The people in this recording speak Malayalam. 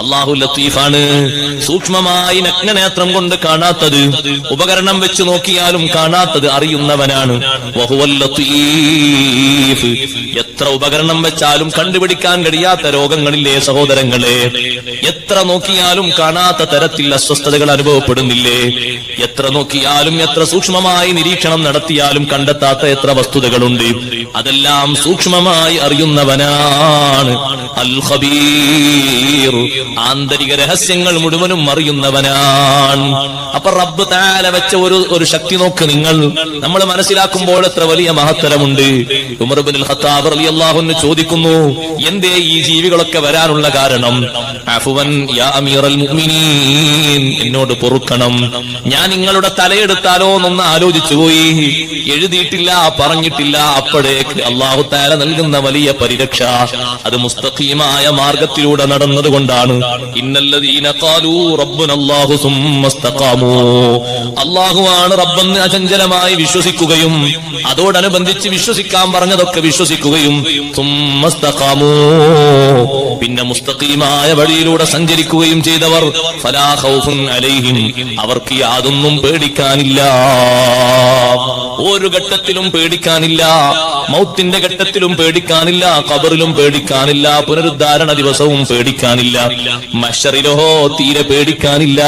അല്ലാഹു ലത്തീഫാണ്. സൂക്ഷ്മമായി നഗ്നനേത്രം കൊണ്ട് കാണാത്തത്, ഉപകരണം വെച്ച് നോക്കിയാലും കാണാത്തത് അറിയുന്നവനാണ്. വഹുവൽ ലത്തീഫ്. എത്ര ഉപകരണം വെച്ചാലും കണ്ടുപിടിക്കാൻ കഴിയാത്ത രോഗങ്ങളില്ലേ സഹോദരങ്ങളെ? എത്ര നോക്കിയാലും കാണാത്ത തരത്തിൽ അസ്വസ്ഥതകൾ അനുഭവപ്പെടുന്നില്ലേ? എത്ര നോക്കിയാലും എത്ര സൂക്ഷ്മമായി നിരീക്ഷണം നടത്തിയാലും കണ്ടെത്താത്ത എത്ര വസ്തുതകളുണ്ട്? അതെല്ലാം സൂക്ഷ്മമായി അറിയുന്നവനാണ് അൽ ഖബീർ. ആന്തരിക രഹസ്യങ്ങൾ മുഴുവനും അറിയുന്നവനാണ്. അപ്പൊ റബ്ബ് തആല വെച്ച ഒരു ശക്തി നോക്ക് നിങ്ങൾ. നമ്മൾ മനസ്സിലാക്കുമ്പോൾ എത്ര വലിയ മഹത്തരമുണ്ട്. ഉമർ ഇബ്നുൽ ഖത്താബ് റളിയല്ലാഹു അൻഹു ചോദിക്കുന്നു, എന്തേ ഈ ജീവികളൊക്കെ വരാനുള്ള കാരണം? അഫ്വൻ യാ അമീറൽ മുഅ്മിനീൻ, എന്നോട് പൊറുക്കണം, ഞാൻ നിങ്ങളുടെ തലയെടുത്താലോ എന്നൊന്ന് ആലോചിച്ചു പോയി. എഴുതിയിട്ടില്ല, പറഞ്ഞിട്ടില്ല. അപ്പോഴേക്ക് അല്ലാഹു തആല നൽകുന്ന വലിയ പരിരക്ഷ അത് മുസ്തഖീമായ മാർഗത്തിലൂടെ നടന്നതുകൊണ്ടാണ്. ഇന്നല്ലദീന ഖാലൂ റബ്ബുനല്ലാഹു സുമ്മ ഇസ്തഖാമൂ. അല്ലാഹുവാണ് റബ്ബെന്ന് അചഞ്ചലമായി വിശ്വസിക്കുകയും അതോടനുബന്ധിച്ച് വിശ്വസിക്കാൻ പറഞ്ഞതൊക്കെ വിശ്വസിക്കുകയും സുമ്മ ഇസ്തഖാമൂ, പിന്നെ മുസ്തഖീമായ വഴിയിലൂടെ സഞ്ചരിക്കുകയും ചെയ്തവർ ഫലാ ഖൗഫുൻ അലൈഹിം, അവർക്ക് യാതൊന്നും പേടിക്കാനില്ല. ഒരു ഘട്ടത്തിലും പേടിക്കാനില്ല. മൗത്തിന്റെ ഘട്ടത്തിലും പേടിക്കാനില്ല, ഖബറിലും പേടിക്കാനില്ല, പുനരുദ്ധാരണ ദിവസവും പേടിക്കാനില്ല, മഹ്ശറിലോ തീരെ പേടിക്കാനില്ല.